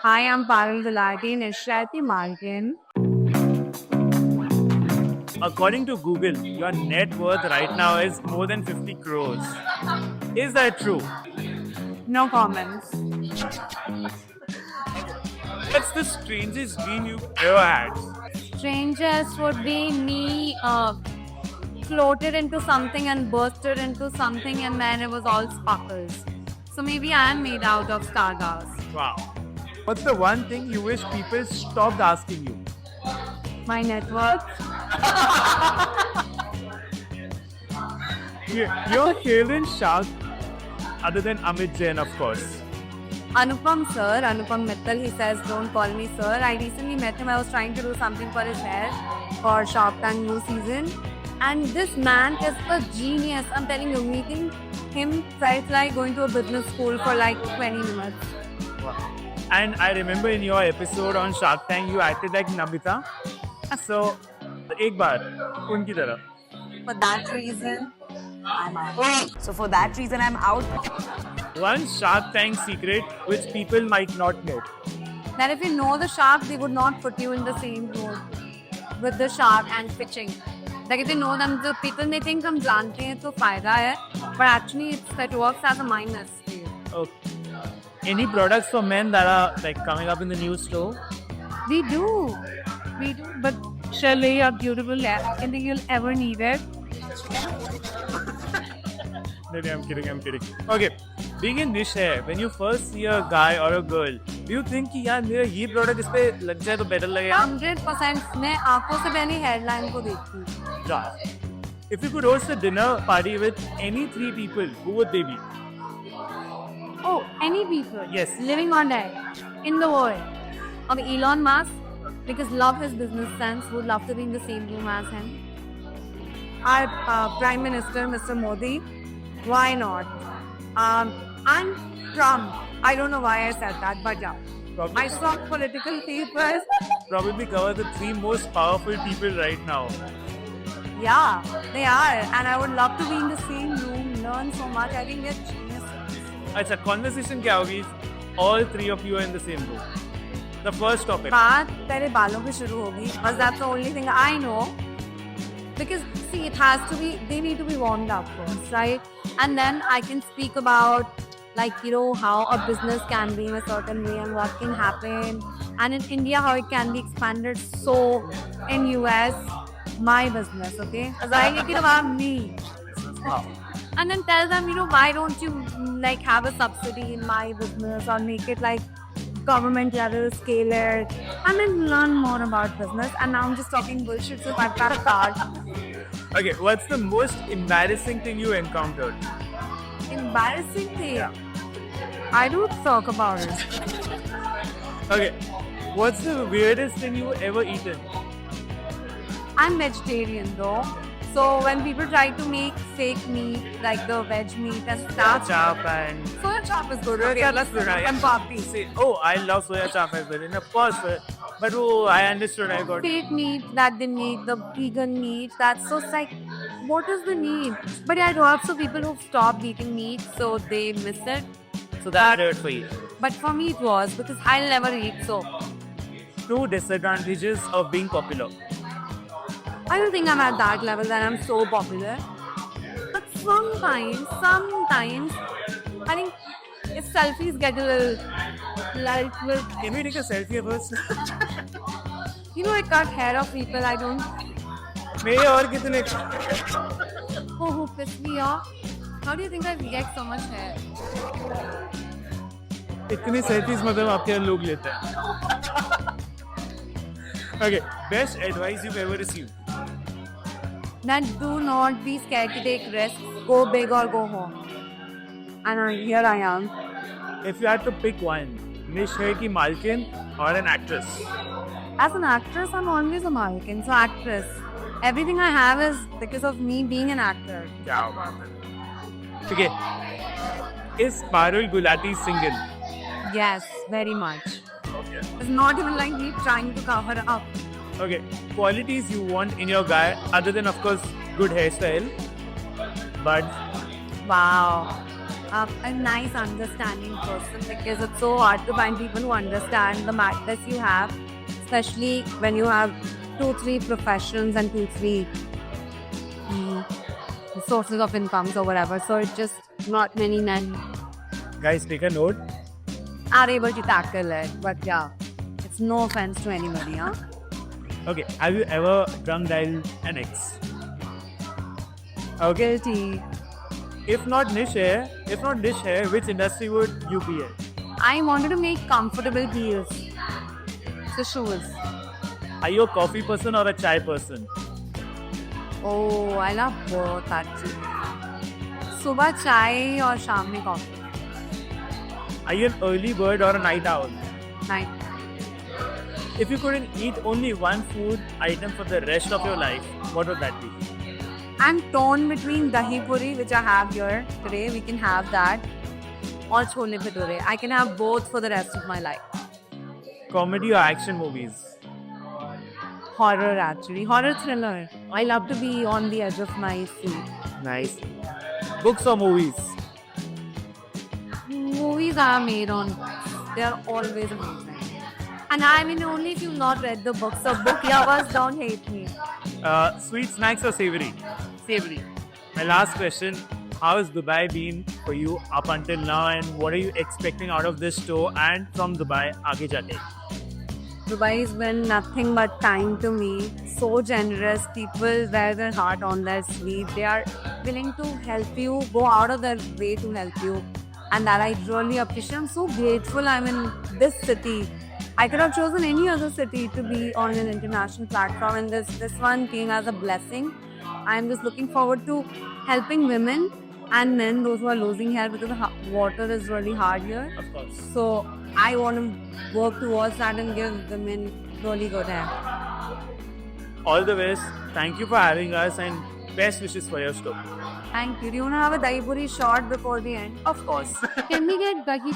Hi, I'm Parul Gulati, Nishrati Malkin. According to Google, your net worth right now is more than 50 crores. Is that true? No comments. What's the strangest dream you ever had? Strangest would be me floated into something and bursted into something, and then it was all sparkles. So maybe I am made out of stardust. Wow. What's the one thing you wish people stopped asking you? My net worth. Your favorite shark, other than Amit Jain, of course. Anupam sir, Anupam Mittal, he says, don't call me sir. I recently met him. I was trying to do something for his hair for Shark Tank new season. And this man is a genius. I'm telling you, meeting him felt like going to a business school for like 20 minutes. Wow. And I remember in your episode on Shark Tank, you acted like Nabita. So, एक बार उनकी तरह. For that reason, I'm out. So for that reason, I'm out. One Shark Tank secret which people might not know. That if you know the shark, they would not put you in the same room with the shark and fishing. Like if they know them, the people may think हम जानते हैं तो फायदा है, but actually it works as a minus. Okay. Any products for men that are like coming up in the new store? We do, but Shirley, you're beautiful. I don't think you'll ever need it. Maybe I'm kidding. Okay, being in this hair, when you first see a guy or a girl, do you think कि यार मेरा ये product इस पे लग जाए तो better लगेगा? 100% मैं आंखों से पहले hairline को देखती हूँ. Yeah. If you could host a dinner party with any three people, who would they be? Oh, any people. Yes. Living on Earth, in the world. Of Elon Musk, because love his business sense, would love to be in the same room as him. Our Prime Minister, Mr. Modi, why not? And Trump. I don't know why I said that, but yeah. Probably, I saw political papers. probably cover the three most powerful people right now. Yeah, they are. And I would love to be in the same room, learn so much. I think they're geniuses. अच्छा, conversation क्या होगी? All three of you are in the same room. The first topic. बात तेरे बालों पे शुरू होगी. Because that's the only thing I know. Because see, it has to be, they need to be warmed up first, right? And then I can speak about how a business can be in a certain way and what can happen. And in India, how it can be expanded. So in US, my business, okay? As I make it about me. And then tell them, why don't you have a subsidy in my business or make it like government level, scale it, and then learn more about business. And now I'm just talking bullshit, so I've got a card. Okay, what's the most embarrassing thing you encountered? Embarrassing thing? Yeah. I don't talk about it. Okay, what's the weirdest thing you ever eaten? I'm vegetarian though. So when people try to make fake meat, like the veg meat and stuff, Chop and... soya chop is good, right? Let's do that. And papi. Say, oh, I love soya chop as well. And of course, but I understood. I got Fake meat that they make, the vegan meat, that's so like, what is the need? But yeah, I know also people who've stopped eating meat, so they miss it. So that hurt for you. But for me it was, because I'll never eat so. Two disadvantages of being popular. I don't think I'm at that level that I'm so popular. But sometimes, I think if selfies get a little Can we take a selfie first? I cut hair of people I don't मेरे और कितने who piss me off. How do you think I react so much hair? इतनी selfies मतलब आपके यहाँ लोग लेते हैं. Okay, best advice you've ever received. That do not be scared to take risks. Go big or go home. And here I am. If you had to pick one, Nishrati ki Malkin or an actress? As an actress, I'm always a Malkin. So actress. Everything I have is because of me being an actor. क्या बात है. Okay. Is Parul Gulati single? Yes, very much. It's not even like me trying to cover up. Okay. Qualities you want in your guy, other than of course good hairstyle, but Wow. a nice understanding person, because it's so hard to find people who understand the madness you have, especially when you have 2-3 professions and 2-3 sources of incomes or whatever. So it's just not many men Guys, take a note. are able to tackle it. But yeah, it's no offense to anybody, huh? Okay, have you ever drunk dialed an ex? Okay. Guilty. If not niche hair, which industry would you be in? I wanted to make comfortable heels. So shoes. Are you a coffee person or a chai person? Oh, I love both actually. Suba chai or sham mein coffee. Are you an early bird or a night owl? Night. If you couldn't eat only one food item for the rest of your life, what would that be? I'm torn between dahi puri, which I have here today. We can have that. Or chole bhature. I can have both for the rest of my life. Comedy or action movies? Horror actually. Horror thriller. I love to be on the edge of my seat. Nice. Books or movies? Movies are made on books. They are always amazing. And I mean, only if you've not read the book. So book lovers, don't hate me. Sweet snacks or savory? Savory. My last question. How has Dubai been for you up until now, and what are you expecting out of this tour and from Dubai aage jaake? Dubai's been nothing but kind to me. So generous. People wear their heart on their sleeve. They are willing to help you, go out of their way to help you. And that I really appreciate. I'm so grateful I'm in this city. I could have chosen any other city to be on an international platform, and this one came as a blessing. I'm just looking forward to helping women and men, those who are losing hair, because the water is really hard here. Of course. So I want to work towards that and give women really good hair. All the best. Thank you for having us, and best wishes for your tour. Thank you. Do you want to have a dahi puri shot before the end? Of course. Can we get dahi